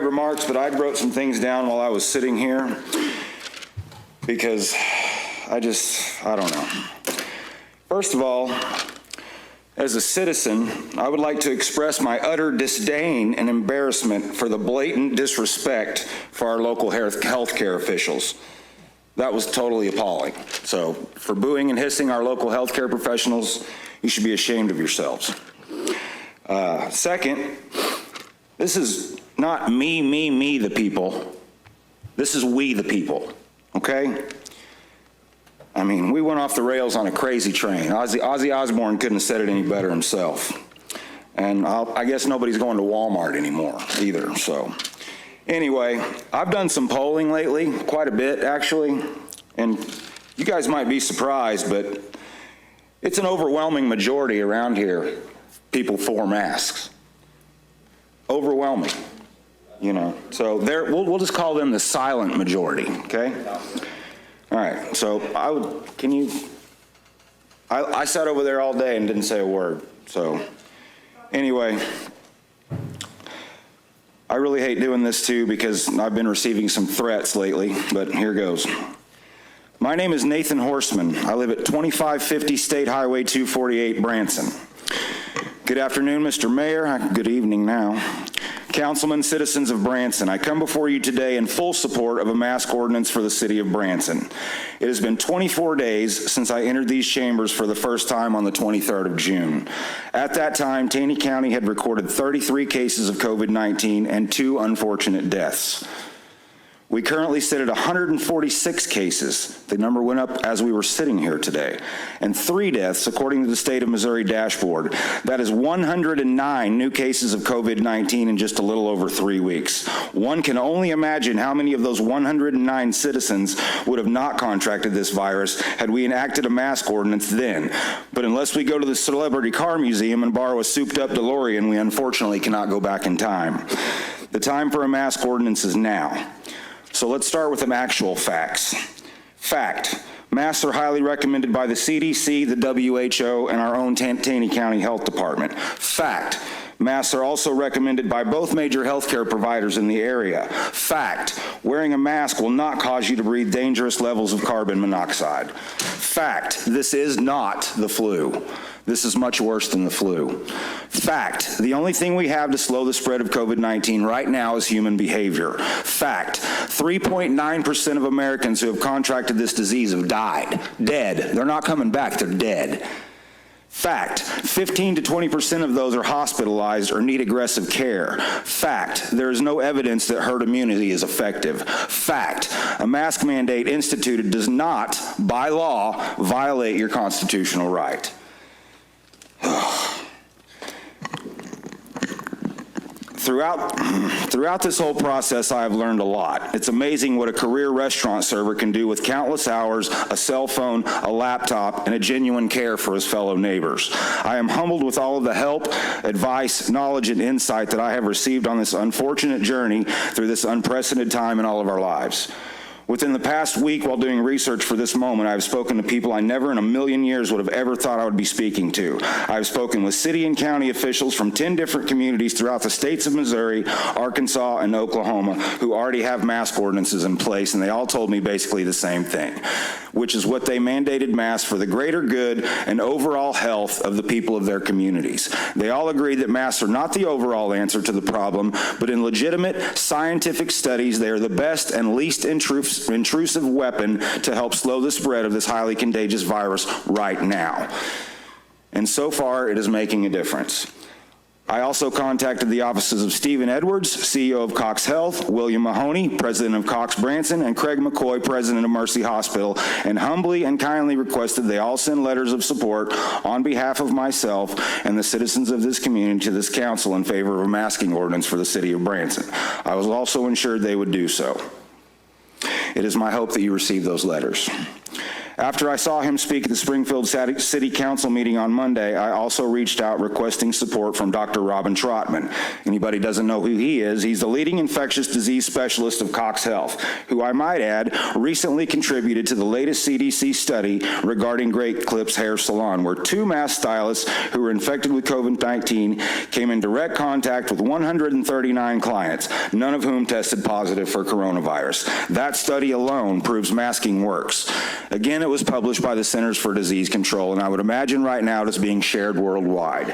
remarks, but I wrote some things down while I was sitting here because I don't know. First of all, as a citizen, I would like to express my utter disdain and embarrassment for the blatant disrespect for our local healthcare officials. That was totally appalling. So for booing and hissing our local healthcare professionals, you should be ashamed of yourselves. Second, this is not me, the people. This is we, the people, okay? I mean, we went off the rails on a crazy train. Ozzy Osbourne couldn't have said it any better himself. And I guess nobody's going to Walmart anymore either, so. Anyway, I've done some polling lately, quite a bit actually, and you guys might be surprised, but it's an overwhelming majority around here, people for masks. Overwhelming, you know. So we'll just call them the silent majority, okay? All right, so I sat over there all day and didn't say a word, so anyway, I really hate doing this too because I've been receiving some threats lately, but here goes. My name is Nathan Horstman. I live at 2550 State Highway 248, Branson. Good afternoon, Mr. Mayor. Good evening now. Councilmen, citizens of Branson, I come before you today in full support of a mask ordinance for the city of Branson. It has been 24 days since I entered these chambers for the first time on the 23rd of June. At that time, Taney County had recorded 33 cases of COVID-19 and 2 unfortunate deaths. We currently sit at 146 cases. The number went up as we were sitting here today. And 3 deaths, according to the State of Missouri dashboard. That is 109 new cases of COVID-19 in just a little over 3 weeks. One can only imagine how many of those 109 citizens would have not contracted this virus had we enacted a mask ordinance then. But unless we go to the Celebrity Car Museum and borrow a souped-up DeLorean, we unfortunately cannot go back in time. The time for a mask ordinance is now. So let's start with some actual facts. Fact, masks are highly recommended by the CDC, the WHO, and our own Taney County Health Department. Fact, masks are also recommended by both major healthcare providers in the area. Fact, wearing a mask will not cause you to breathe dangerous levels of carbon monoxide. Fact, this is not the flu. This is much worse than the flu. Fact, the only thing we have to slow the spread of COVID-19 right now is human behavior. Fact, 3.9% of Americans who have contracted this disease have died. Dead. They're not coming back, they're dead. Fact, 15 to 20% of those are hospitalized or need aggressive care. Fact, there is no evidence that herd immunity is effective. Fact, a mask mandate instituted does not, by law, violate your constitutional right. Throughout this whole process, I have learned a lot. It's amazing what a career restaurant server can do with countless hours, a cell phone, a laptop, and a genuine care for his fellow neighbors. I am humbled with all of the help, advice, knowledge, and insight that I have received on this unfortunate journey through this unprecedented time in all of our lives. Within the past week, while doing research for this moment, I have spoken to people I never in a million years would have ever thought I would be speaking to. I have spoken with city and county officials from 10 different communities throughout the states of Missouri, Arkansas, and Oklahoma who already have mask ordinances in place, and they all told me basically the same thing, which is what they mandated masks for the greater good and overall health of the people of their communities. They all agree that masks are not the overall answer to the problem, but in legitimate scientific studies, they are the best and least intrusive weapon to help slow the spread of this highly contagious virus right now. And so far, it is making a difference. I also contacted the offices of Stephen Edwards, CEO of Cox Health, William Mahoney, president of Cox Branson, and Craig McCoy, president of Mercy Hospital, and humbly and kindly requested they all send letters of support on behalf of myself and the citizens of this community to this council in favor of a masking ordinance for the city of Branson. I was also assured they would do so. It is my hope that you receive those letters. After I saw him speak at the Springfield City Council meeting on Monday, I also reached out requesting support from Dr. Robin Trotman. Anybody doesn't know who he is, he's the leading infectious disease specialist of Cox Health, who I might add recently contributed to the latest CDC study regarding Great Clips Hair Salon, where 2 mask stylists who were infected with COVID-19 came in direct contact with 139 clients, none of whom tested positive for coronavirus. That study alone proves masking works. Again, it was published by the Centers for Disease Control, and I would imagine right now it is being shared worldwide.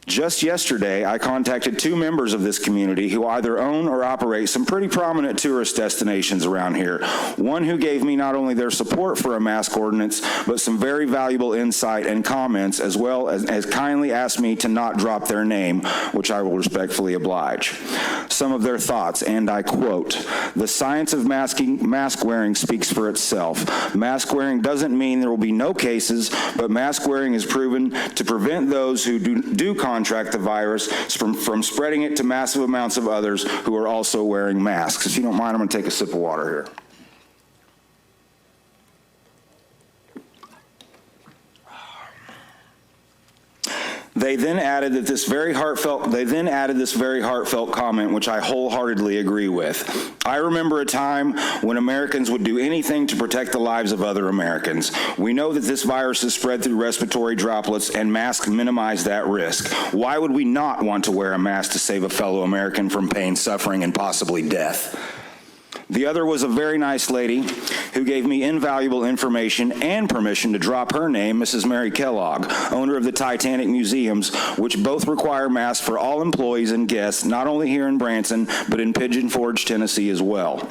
Just yesterday, I contacted 2 members of this community who either own or operate some pretty prominent tourist destinations around here. One who gave me not only their support for a mask ordinance, but some very valuable insight and comments, as well as kindly asked me to not drop their name, which I will respectfully oblige. Some of their thoughts, and I quote, "The science of mask wearing speaks for itself. Mask wearing doesn't mean there will be no cases, but mask wearing is proven to prevent those who do contract the virus from spreading it to massive amounts of others who are also wearing masks." If you don't mind, I'm going to take a sip of water here. They then added this very heartfelt comment, which I wholeheartedly agree with. "I remember a time when Americans would do anything to protect the lives of other Americans. We know that this virus is spread through respiratory droplets, and masks minimize that risk. Why would we not want to wear a mask to save a fellow American from pain, suffering, and possibly death?" The other was a very nice lady who gave me invaluable information and permission to drop her name, Mrs. Mary Kellogg, owner of the Titanic Museums, which both require masks for all employees and guests, not only here in Branson, but in Pigeon Forge, Tennessee as well.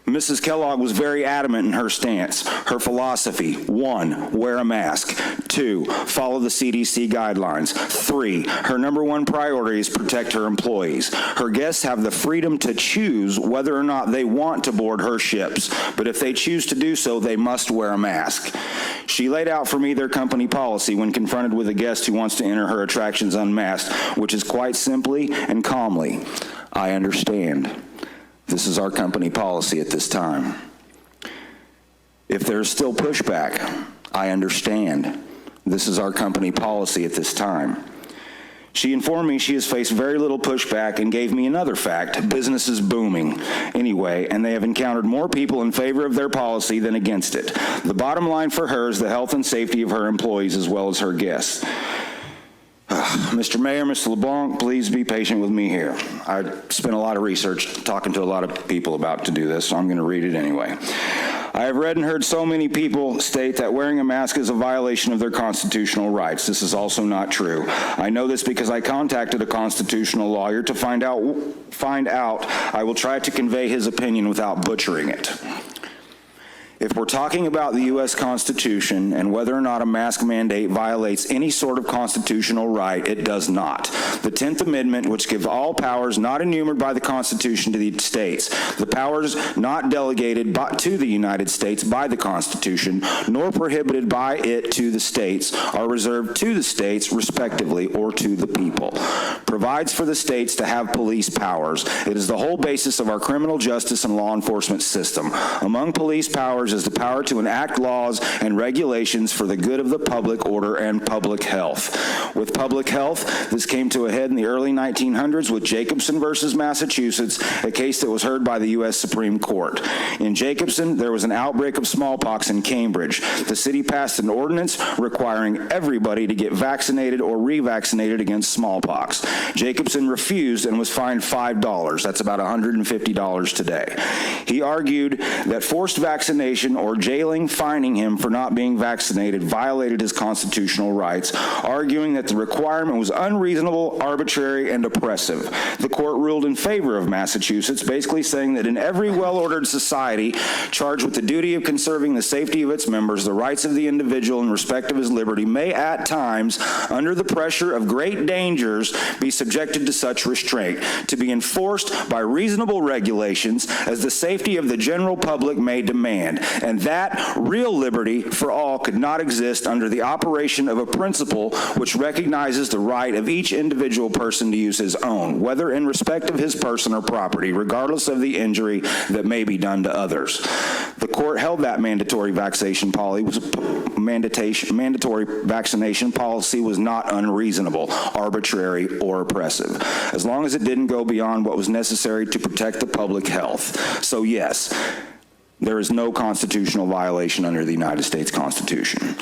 Mrs. Kellogg was very adamant in her stance. Her philosophy: 1, wear a mask. 2, follow the CDC guidelines. 3, her number 1 priority is protect her employees. Her guests have the freedom to choose whether or not they want to board her ships, but if they choose to do so, they must wear a mask. She laid out for me their company policy when confronted with a guest who wants to enter her attractions unmasked, which is quite simply and calmly, "I understand. This is our company policy at this time. If there's still pushback, I understand. This is our company policy at this time." She informed me she has faced very little pushback and gave me another fact: business is booming anyway, and they have encountered more people in favor of their policy than against it. The bottom line for her is the health and safety of her employees as well as her guests. Mr. Mayor, Mr. LeBlanc, please be patient with me here. I spent a lot of research talking to a lot of people about to do this, so I'm going to read it anyway. I have read and heard so many people state that wearing a mask is a violation of their constitutional rights. This is also not true. I know this because I contacted a constitutional lawyer to find out. I will try to convey his opinion without butchering it. If we're talking about the U.S. Constitution and whether or not a mask mandate violates any sort of constitutional right, it does not. The 10th Amendment, which gives all powers not enumerated by the Constitution to the states, the powers not delegated to the United States by the Constitution, nor prohibited by it to the states, are reserved to the states, respectively, or to the people. Provides for the states to have police powers. It is the whole basis of our criminal justice and law enforcement system. Among police powers is the power to enact laws and regulations for the good of the public order and public health. With public health, this came to a head in the early 1900s with Jacobson versus Massachusetts, a case that was heard by the U.S. Supreme Court. In Jacobson, there was an outbreak of smallpox in Cambridge. The city passed an ordinance requiring everybody to get vaccinated or revaccinated against smallpox. Jacobson refused and was fined $5. That's about $150 today. He argued that forced vaccination or jailing, fining him for not being vaccinated violated his constitutional rights, arguing that the requirement was unreasonable, arbitrary, and oppressive. The court ruled in favor of Massachusetts, basically saying that in every well-ordered society charged with the duty of conserving the safety of its members, the rights of the individual in respect of his liberty may at times, under the pressure of great dangers, be subjected to such restraint, to be enforced by reasonable regulations as the safety of the general public may demand. and that real liberty for all could not exist under the operation of a principle which recognizes the right of each individual person to use his own, whether in respect of his person or property, regardless of the injury that may be done to others. The court held that mandatory vaccination policy was not unreasonable, arbitrary, or oppressive, as long as it didn't go beyond what was necessary to protect the public health. So yes, there is no constitutional violation under the United States Constitution.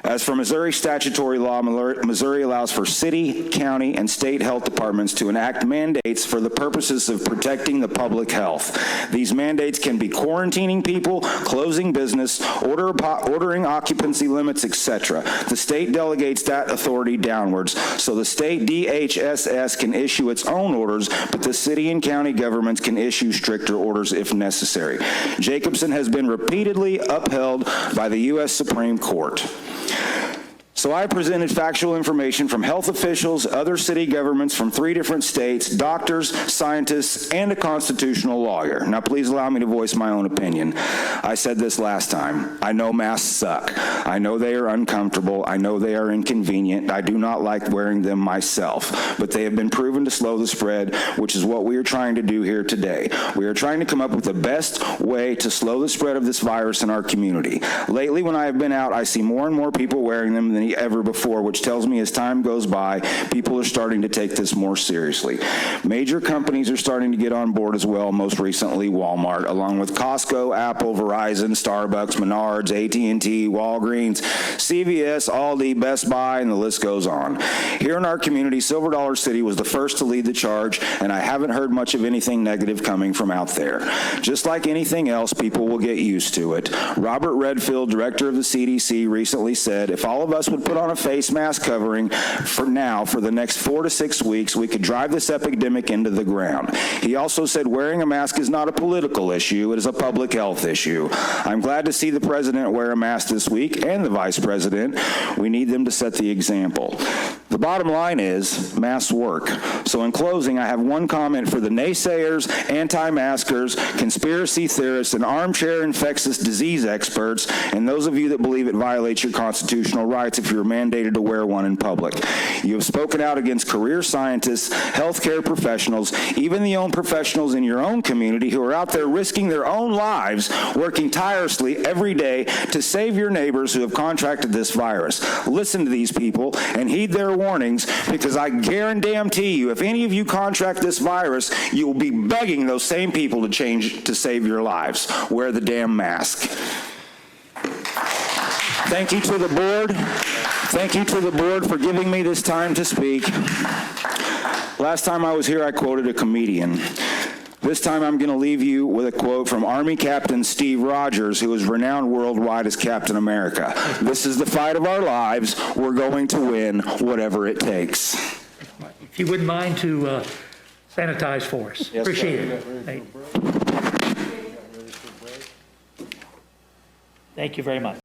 As for Missouri statutory law, Missouri allows for city, county, and state health departments to enact mandates for the purposes of protecting the public health. These mandates can be quarantining people, closing business, ordering occupancy limits, etc. The state delegates that authority downwards, so the state DHSS can issue its own orders, but the city and county governments can issue stricter orders if necessary. Jacobson has been repeatedly upheld by the U.S. Supreme Court. So I presented factual information from health officials, other city governments from 3 different states, doctors, scientists, and a constitutional lawyer. Now please allow me to voice my own opinion. I said this last time. I know masks suck. I know they are uncomfortable. I know they are inconvenient. I do not like wearing them myself, but they have been proven to slow the spread, which is what we are trying to do here today. We are trying to come up with the best way to slow the spread of this virus in our community. Lately, when I have been out, I see more and more people wearing them than ever before, which tells me as time goes by, people are starting to take this more seriously. Major companies are starting to get on board as well, most recently Walmart, along with Costco, Apple, Verizon, Starbucks, Menards, AT&T, Walgreens, CVS, Aldi, Best Buy, and the list goes on. Here in our community, Silver Dollar City was the first to lead the charge, and I haven't heard much of anything negative coming from out there. Just like anything else, people will get used to it. Robert Redfield, director of the CDC, recently said, if all of us would put on a face mask covering for the next 4 to 6 weeks, we could drive this epidemic into the ground. He also said wearing a mask is not a political issue, it is a public health issue. I'm glad to see the president wear a mask this week and the vice president. We need them to set the example. The bottom line is masks work. So in closing, I have one comment for the naysayers, anti-maskers, conspiracy theorists, and armchair infectious disease experts, and those of you that believe it violates your constitutional rights if you're mandated to wear one in public. You have spoken out against career scientists, healthcare professionals, even the own professionals in your own community who are out there risking their own lives, working tirelessly every day to save your neighbors who have contracted this virus. Listen to these people and heed their warnings, because I guarantee you, if any of you contract this virus, you will be begging those same people to change to save your lives. Wear the damn mask. Thank you to the board. Thank you to the board for giving me this time to speak. Last time I was here, I quoted a comedian. This time I'm going to leave you with a quote from Army Captain Steve Rogers, who is renowned worldwide as Captain America. This is the fight of our lives. We're going to win whatever it takes. If you wouldn't mind to sanitize for us. Yes, appreciate it. Thank you very much.